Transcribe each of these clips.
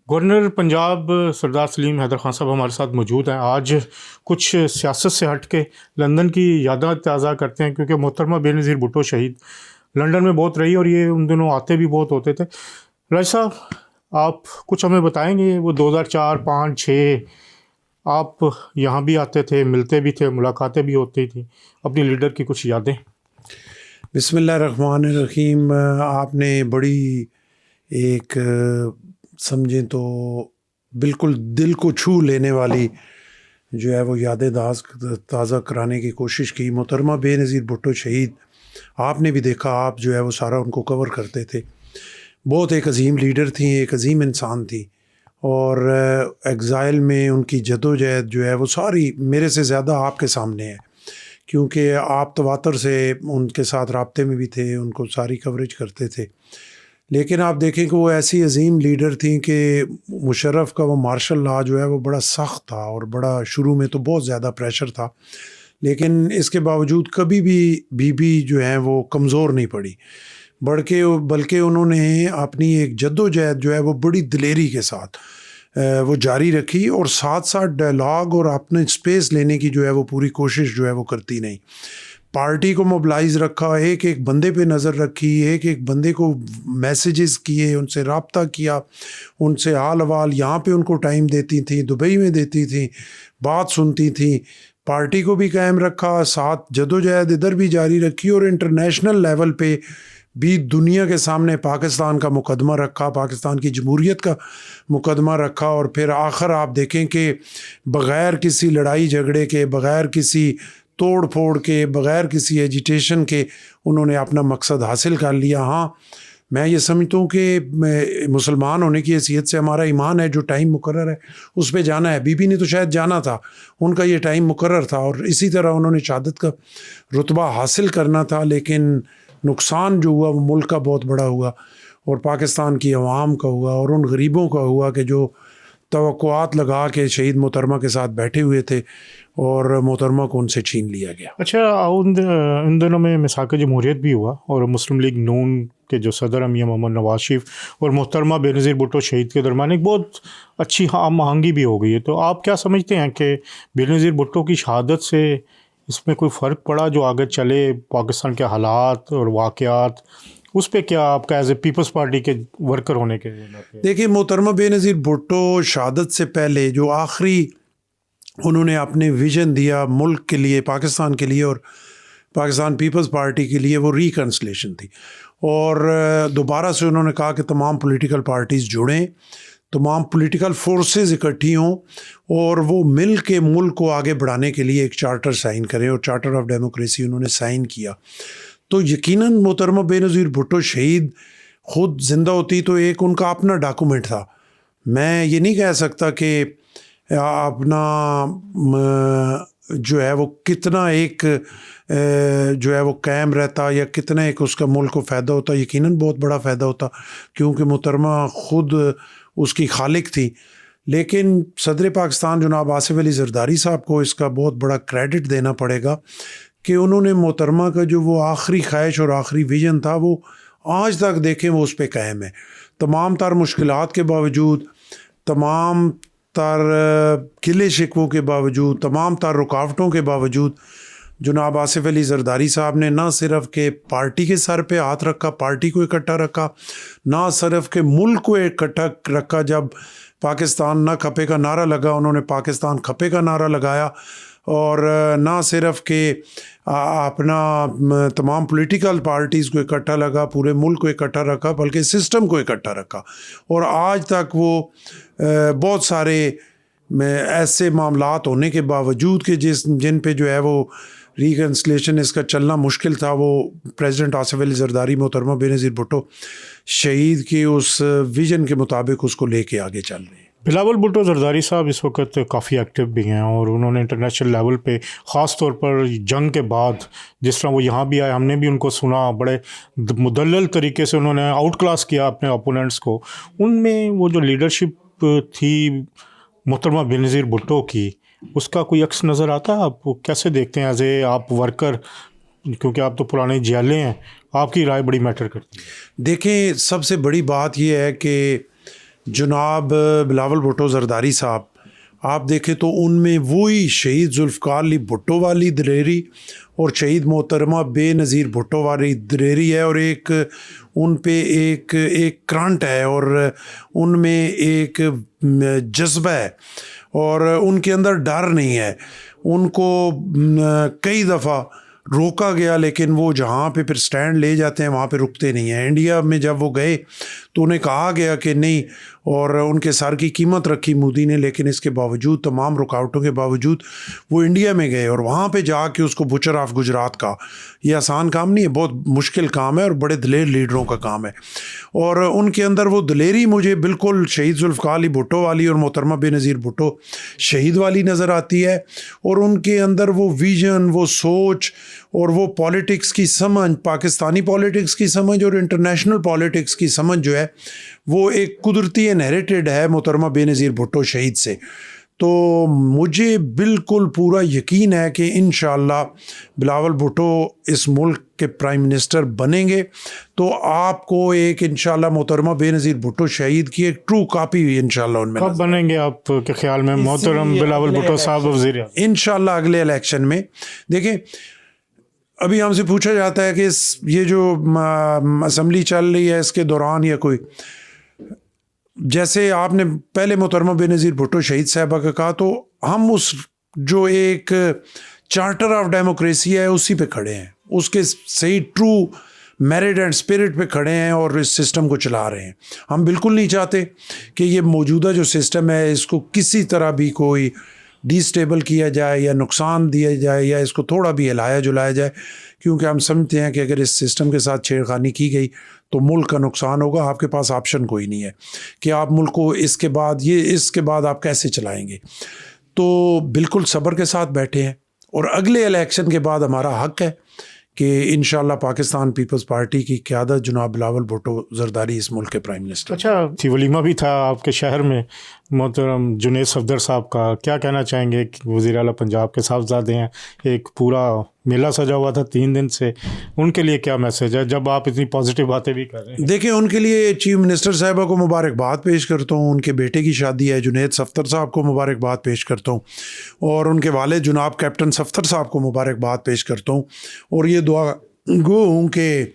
Governor Punjab سردار سلیم حیدر خان صاحب ہمارے ساتھ موجود ہیں. آج کچھ سیاست سے ہٹ کے لندن کی یادیں تازہ کرتے ہیں، کیونکہ محترمہ بے نظیر بھٹو شہید لندن میں بہت رہی اور یہ ان دنوں آتے بھی بہت ہوتے تھے. راج صاحب، آپ کچھ ہمیں بتائیں گے؟ وہ 2004، 5، 6 آپ یہاں بھی آتے تھے، ملتے بھی تھے، ملاقاتیں بھی ہوتی تھیں. اپنی لیڈر کی کچھ یادیں. بسم اللہ الرحمن الرحیم. آپ نے بڑی ایک سمجھیں تو بالکل دل کو چھو لینے والی جو ہے وہ یادیں تازہ کرانے کی کوشش کی. محترمہ بے نظیر بھٹو شہید، آپ نے بھی دیکھا، آپ جو ہے وہ سارا ان کو کور کرتے تھے. بہت ایک عظیم لیڈر تھیں، ایک عظیم انسان تھی، اور ایگزائل میں ان کی جدوجہد جو ہے وہ ساری میرے سے زیادہ آپ کے سامنے ہے، کیونکہ آپ تواتر سے ان کے ساتھ رابطے میں بھی تھے، ان کو ساری کوریج کرتے تھے. لیکن آپ دیکھیں کہ وہ ایسی عظیم لیڈر تھیں کہ مشرف کا وہ مارشل لا جو ہے وہ بڑا سخت تھا، اور بڑا شروع میں تو بہت زیادہ پریشر تھا، لیکن اس کے باوجود کبھی بھی جو ہیں وہ کمزور نہیں پڑی، بلکہ انہوں نے اپنی ایک جدوجہد جو ہے وہ بڑی دلیری کے ساتھ وہ جاری رکھی، اور ساتھ ساتھ ڈائلاگ اور اپنے اسپیس لینے کی جو ہے وہ پوری کوشش جو ہے وہ کرتی نہیں. پارٹی کو موبلائز رکھا، ایک ایک بندے پہ نظر رکھی، ایک ایک بندے کو میسیجز کیے، ان سے رابطہ کیا، ان سے حال حوال یہاں پہ ان کو ٹائم دیتی تھیں، دبئی میں دیتی تھیں، بات سنتی تھیں، پارٹی کو بھی قائم رکھا، ساتھ جدوجہد ادھر بھی جاری رکھی، اور انٹرنیشنل لیول پہ بھی دنیا کے سامنے پاکستان کا مقدمہ رکھا، پاکستان کی جمہوریت کا مقدمہ رکھا. اور پھر آخر آپ دیکھیں کہ بغیر کسی لڑائی جھگڑے کے، بغیر کسی توڑ پھوڑ کے، بغیر کسی ایجیٹیشن کے انہوں نے اپنا مقصد حاصل کر لیا. ہاں، میں یہ سمجھتا ہوں کہ مسلمان ہونے کی حیثیت سے ہمارا ایمان ہے، جو ٹائم مقرر ہے اس پہ جانا ہے. بی بی نے تو شاید جانا تھا، ان کا یہ ٹائم مقرر تھا، اور اسی طرح انہوں نے شہادت کا رتبہ حاصل کرنا تھا. لیکن نقصان جو ہوا وہ ملک کا بہت بڑا ہوا، اور پاکستان کی عوام کا ہوا، اور ان غریبوں کا ہوا کہ جو توقعات لگا کے شہید محترمہ کے ساتھ بیٹھے ہوئے تھے، اور محترمہ کو ان سے چھین لیا گیا. اچھا، ان دنوں میں مساق جمہوریت بھی ہوا، اور مسلم لیگ نون کے جو صدر ہیں میاں محمد نواز شریف اور محترمہ بے نظیر بھٹو شہید کے درمیان ایک بہت اچھی ہم آہنگی بھی ہو گئی ہے. تو آپ کیا سمجھتے ہیں کہ بے نظیر بھٹو کی شہادت سے اس میں کوئی فرق پڑا جو آگے چلے پاکستان کے حالات اور واقعات؟ اس پہ کیا آپ کا ایز اے پیپلز پارٹی کے ورکر ہونے کے؟ دیکھیے، محترمہ بے نظیر بھٹو شہادت سے پہلے جو آخری انہوں نے اپنے ویژن دیا ملک کے لیے، پاکستان کے لیے اور پاکستان پیپلز پارٹی کے لیے، وہ ریکنسلیشن تھی. اور دوبارہ سے انہوں نے کہا کہ تمام پولیٹیکل پارٹیز جڑیں، تمام پولیٹیکل فورسز اکٹھی ہوں، اور وہ مل کے ملک کو آگے بڑھانے کے لیے ایک چارٹر سائن کریں، اور چارٹر آف ڈیموکریسی انہوں نے سائن کیا. تو یقیناً محترمہ بے نظیر بھٹو شہید خود زندہ ہوتی تو ایک ان کا اپنا ڈاکومنٹ تھا. میں یہ نہیں کہہ سکتا کہ اپنا جو ہے وہ کتنا ایک جو ہے وہ قائم رہتا، یا کتنا ایک اس کا ملک کو فائدہ ہوتا. یقیناً بہت بڑا فائدہ ہوتا، کیونکہ محترمہ خود اس کی خالق تھی. لیکن صدر پاکستان جناب آصف علی زرداری صاحب کو اس کا بہت بڑا کریڈٹ دینا پڑے گا کہ انہوں نے محترمہ کا جو وہ آخری خواہش اور آخری ویژن تھا، وہ آج تک دیکھیں وہ اس پہ قائم ہے. تمام تر مشکلات کے باوجود، تمام تر گلے شکووں کے باوجود، تمام تر رکاوٹوں کے باوجود، جناب آصف علی زرداری صاحب نے نہ صرف کہ پارٹی کے سر پہ ہاتھ رکھا، پارٹی کو اکٹھا رکھا، نہ صرف کہ ملک کو اکٹھا رکھا. جب پاکستان نہ کھپے کا نعرہ لگا، انہوں نے پاکستان کھپے کا نعرہ لگایا. اور نہ صرف کہ اپنا تمام پولیٹیکل پارٹیز کو اکٹھا لگا، پورے ملک کو اکٹھا رکھا، بلکہ سسٹم کو اکٹھا رکھا. اور آج تک وہ بہت سارے ایسے معاملات ہونے کے باوجود کہ جن پہ جو ہے وہ ریکنسلیشن اس کا چلنا مشکل تھا، وہ پریزیڈنٹ آصف علی زرداری محترمہ بے نظیر بھٹو شہید کی اس ویژن کے مطابق اس کو لے کے آگے چل رہے ہیں. بلاول بھٹو زرداری صاحب اس وقت کافی ایکٹیو بھی ہیں، اور انہوں نے انٹرنیشنل لیول پہ خاص طور پر جنگ کے بعد جس طرح وہ یہاں بھی آئے، ہم نے بھی ان کو سنا، بڑے مدلل طریقے سے انہوں نے آؤٹ کلاس کیا اپنے اپوننٹس کو. ان میں وہ جو لیڈرشپ تھی محترمہ بے نظیر بھٹو کی، اس کا کوئی عکس نظر آتا ہے؟ آپ کیسے دیکھتے ہیں ایز اے آپ ورکر، کیونکہ آپ تو پرانے جیلے ہیں، آپ کی رائے بڑی میٹر کرتی ہے. دیکھیں، سب سے بڑی بات یہ ہے کہ جناب بلاول بھٹو زرداری صاحب، آپ دیکھیں تو ان میں وہی شہید ذوالفقار علی بھٹو والی دلیری اور شہید محترمہ بے نظیر بھٹو والی دلیری ہے، اور ایک ان پہ ایک کرنٹ ہے، اور ان میں ایک جذبہ ہے، اور ان کے اندر ڈر نہیں ہے. ان کو کئی دفعہ روکا گیا، لیکن وہ جہاں پہ پھر سٹینڈ لے جاتے ہیں وہاں پہ رکتے نہیں ہیں. انڈیا میں جب وہ گئے تو انہیں کہا گیا کہ نہیں، اور ان کے سر کی قیمت رکھی مودی نے، لیکن اس کے باوجود، تمام رکاوٹوں کے باوجود وہ انڈیا میں گئے، اور وہاں پہ جا کے اس کو بچر آف گجرات کا. یہ آسان کام نہیں ہے، بہت مشکل کام ہے، اور بڑے دلیر لیڈروں کا کام ہے. اور ان کے اندر وہ دلیری مجھے بالکل شہید ذوالفقار علی بھٹو والی اور محترمہ بے نظیر بھٹو شہید والی نظر آتی ہے. اور ان کے اندر وہ ویژن، وہ سوچ، اور وہ پالیٹکس کی سمجھ، پاکستانی پالیٹکس کی سمجھ اور انٹرنیشنل پالیٹکس کی سمجھ جو ہے وہ ایک قدرتی انہیریٹڈ ہے محترمہ بے نظیر بھٹو شہید سے. تو مجھے بالکل پورا یقین ہے کہ انشاءاللہ بلاول بھٹو اس ملک کے پرائم منسٹر بنیں گے، تو آپ کو ایک انشاءاللہ محترمہ بے نظیر بھٹو شہید کی ایک ٹرو کاپی انشاءاللہ ان میں کب بنیں گے آپ کے خیال میں محترم بلاول بھٹو صاحب وزیر اعظم؟ انشاءاللہ اگلے الیکشن میں. دیکھیں، ابھی ہم سے پوچھا جاتا ہے کہ یہ جو اسمبلی چل رہی ہے اس کے دوران یا کوئی، جیسے آپ نے پہلے محترمہ بے نظیر بھٹو شہید صاحبہ کا کہا، تو ہم اس جو ایک چارٹر آف ڈیموکریسی ہے اسی پہ کھڑے ہیں، اس کے صحیح ٹرو میرٹ اینڈ اسپرٹ پہ کھڑے ہیں اور اس سسٹم کو چلا رہے ہیں. ہم بالکل نہیں چاہتے کہ یہ موجودہ جو سسٹم ہے اس کو کسی طرح بھی کوئی ڈی اسٹیبل کیا جائے یا نقصان دیا جائے یا اس کو تھوڑا بھی ہلایا جلایا جائے، کیونکہ ہم سمجھتے ہیں کہ اگر اس سسٹم کے ساتھ چھیڑخانی کی گئی تو ملک کا نقصان ہوگا. آپ کے پاس آپشن کوئی نہیں ہے کہ آپ ملک کو اس کے بعد آپ کیسے چلائیں گے. تو بالکل صبر کے ساتھ بیٹھے ہیں، اور اگلے الیکشن کے بعد ہمارا حق ہے کہ انشاءاللہ پاکستان پیپلز پارٹی کی قیادت جناب بلاول بھٹو زرداری اس ملک کے پرائم منسٹر. اچھا، ولیمہ بھی تھا آپ کے شہر میں محترم جنید صفدر صاحب کا، کیا کہنا چاہیں گے؟ وزیر اعلیٰ پنجاب کے صاحبزادے ہیں، ایک پورا میلہ سجا ہوا تھا 3 دن سے، ان کے لیے کیا میسج ہے جب آپ اتنی پازیٹیو باتیں بھی کر رہے ہیں؟ دیکھیں، ان کے لیے چیف منسٹر صاحبہ کو مبارکباد پیش کرتا ہوں، ان کے بیٹے کی شادی ہے، جنید صفدر صاحب کو مبارکباد پیش کرتا ہوں، اور ان کے والد جناب کیپٹن صفدر صاحب کو مبارکباد پیش کرتا ہوں، اور یہ دعا گو ہوں کہ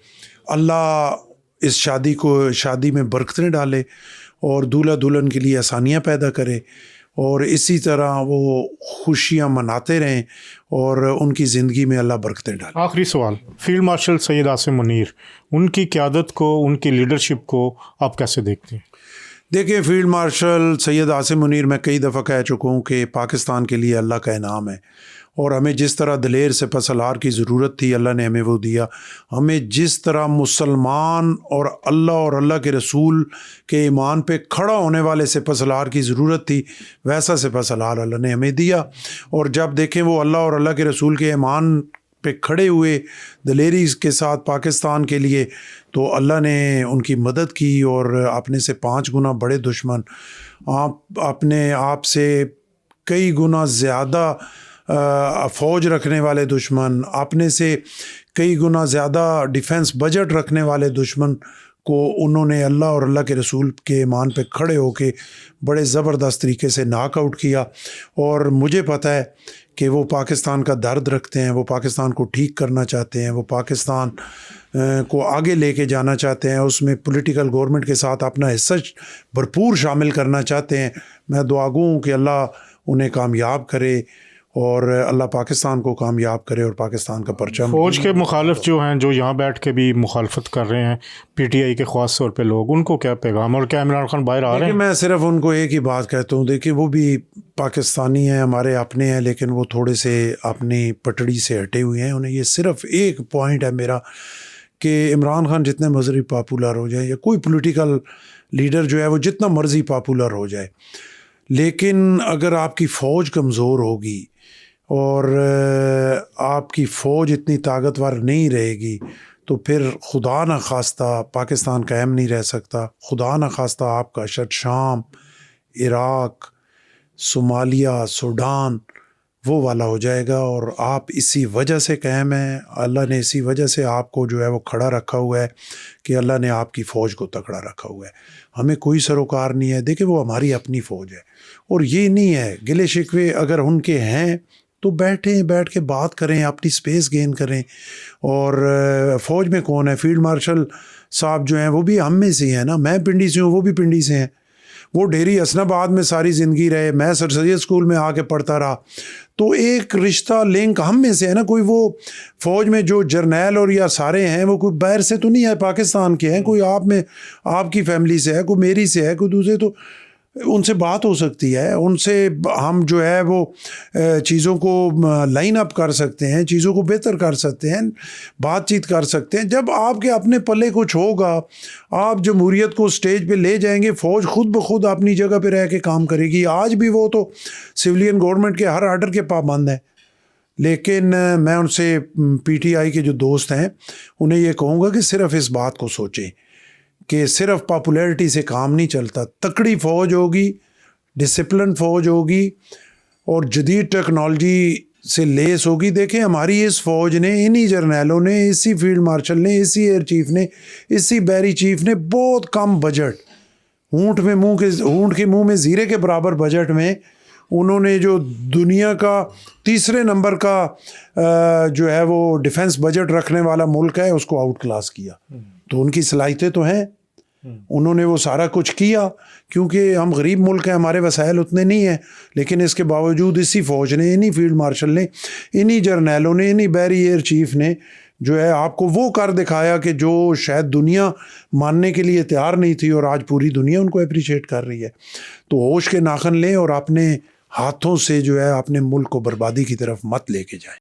اللہ اس شادی میں برکتیں ڈالے اور دولہا دلہن کے لیے آسانیاں پیدا کرے، اور اسی طرح وہ خوشیاں مناتے رہیں اور ان کی زندگی میں اللہ برکتیں ڈالے. آخری سوال، فیلڈ مارشل سید عاصم منیر، ان کی قیادت کو، ان کی لیڈرشپ کو آپ کیسے دیکھتے ہیں؟ دیکھیں، فیلڈ مارشل سید عاصم منیر، میں کئی دفعہ کہہ چکا ہوں کہ پاکستان کے لیے اللہ کا انعام ہے، اور ہمیں جس طرح دلیر سپہ سالار کی ضرورت تھی اللہ نے ہمیں وہ دیا. ہمیں جس طرح مسلمان اور اللہ کے رسول کے ایمان پہ کھڑا ہونے والے سپہ سالار کی ضرورت تھی، ویسا سپہ سالار اللہ نے ہمیں دیا. اور جب دیکھیں وہ اللہ کے رسول کے ایمان پہ کھڑے ہوئے دلیری کے ساتھ پاکستان کے لیے، تو اللہ نے ان کی مدد کی، اور اپنے سے 5 گنا بڑے دشمن، اپنے آپ سے کئی گنا زیادہ فوج رکھنے والے دشمن، اپنے سے کئی گنا زیادہ ڈیفنس بجٹ رکھنے والے دشمن کو انہوں نے اللہ اور اللہ کے رسول کے ایمان پہ کھڑے ہو کے بڑے زبردست طریقے سے ناک آؤٹ کیا. اور مجھے پتہ ہے کہ وہ پاکستان کا درد رکھتے ہیں، وہ پاکستان کو ٹھیک کرنا چاہتے ہیں، وہ پاکستان کو آگے لے کے جانا چاہتے ہیں، اس میں پولیٹیکل گورنمنٹ کے ساتھ اپنا حصہ بھرپور شامل کرنا چاہتے ہیں. میں دعا گو ہوں کہ اللہ انہیں کامیاب کرے اور اللہ پاکستان کو کامیاب کرے اور پاکستان کا پرچم. فوج کے مخالف جو ہیں، جو یہاں بیٹھ کے بھی مخالفت کر رہے ہیں پی ٹی آئی کے خاص طور پہ لوگ، ان کو کیا پیغام، اور کیا عمران خان باہر آ رہے ہیں؟ میں صرف ان کو ایک ہی بات کہتا ہوں، دیکھیں وہ بھی پاکستانی ہیں، ہمارے اپنے ہیں، لیکن وہ تھوڑے سے اپنی پٹڑی سے ہٹے ہوئے ہیں. انہیں یہ صرف ایک پوائنٹ ہے میرا کہ عمران خان جتنے مرضی پاپولر ہو جائے، یا کوئی پولیٹیکل لیڈر جو ہے وہ جتنا مرضی پاپولر ہو جائے، لیکن اگر آپ کی فوج کمزور ہوگی اور آپ کی فوج اتنی طاقتور نہیں رہے گی، تو پھر خدا نہ خواستہ پاکستان قائم نہیں رہ سکتا. خدا نہ خواستہ آپ کا شام، عراق، صومالیہ، سوڈان، وہ والا ہو جائے گا. اور آپ اسی وجہ سے قائم ہیں, اللہ نے اسی وجہ سے آپ کو جو ہے وہ کھڑا رکھا ہوا ہے کہ اللہ نے آپ کی فوج کو تکڑا رکھا ہوا ہے. ہمیں کوئی سروکار نہیں ہے. دیکھیں وہ ہماری اپنی فوج ہے, اور یہ نہیں ہے گلے شکوے اگر ان کے ہیں تو بیٹھ کے بات کریں, اپنی سپیس گین کریں. اور فوج میں کون ہے؟ فیلڈ مارشل صاحب جو ہیں وہ بھی ہم میں سے ہیں نا. میں پنڈی سے ہوں, وہ بھی پنڈی سے ہیں. وہ ڈیری حسن آباد میں ساری زندگی رہے, میں سر سید اسکول میں آ کے پڑھتا رہا. تو ایک رشتہ لنک ہم میں سے ہے نا. کوئی وہ فوج میں جو جرنیل اور یا سارے ہیں وہ کوئی باہر سے تو نہیں ہے, پاکستان کے ہیں. کوئی آپ میں آپ کی فیملی سے ہے, کوئی میری سے ہے, کوئی دوسرے. تو ان سے بات ہو سکتی ہے, ان سے ہم جو ہے وہ چیزوں کو لائن اپ کر سکتے ہیں, چیزوں کو بہتر کر سکتے ہیں, بات چیت کر سکتے ہیں. جب آپ کے اپنے پلے کچھ ہوگا, آپ جمہوریت کو سٹیج پہ لے جائیں گے, فوج خود بخود اپنی جگہ پہ رہ کے کام کرے گی. آج بھی وہ تو سویلین گورنمنٹ کے ہر آرڈر کے پابند ہیں. لیکن میں ان سے پی ٹی آئی کے جو دوست ہیں انہیں یہ کہوں گا کہ صرف اس بات کو سوچیں کہ صرف پاپولیرٹی سے کام نہیں چلتا. تکڑی فوج ہوگی, ڈسپلن فوج ہوگی, اور جدید ٹیکنالوجی سے لیس ہوگی. دیکھیں ہماری اس فوج نے, انہی جرنیلوں نے, اسی فیلڈ مارشل نے, اسی ایئر چیف نے, اسی بیری چیف نے بہت کم بجٹ, اونٹ کے منہ میں زیرے کے برابر بجٹ میں انہوں نے جو دنیا کا تیسرے نمبر کا جو ہے وہ ڈیفنس بجٹ رکھنے والا ملک ہے اس کو آؤٹ کلاس کیا. تو ان کی صلاحیتیں تو ہیں, انہوں نے وہ سارا کچھ کیا. کیونکہ ہم غریب ملک ہیں, ہمارے وسائل اتنے نہیں ہیں, لیکن اس کے باوجود اسی فوج نے, انہی فیلڈ مارشل نے, انہی جرنیلوں نے, انہی بیری ایئر چیف نے جو ہے آپ کو وہ کر دکھایا کہ جو شاید دنیا ماننے کے لیے تیار نہیں تھی, اور آج پوری دنیا ان کو اپریشیٹ کر رہی ہے. تو ہوش کے ناخن لیں اور اپنے ہاتھوں سے جو ہے اپنے ملک کو بربادی کی طرف مت لے کے جائیں.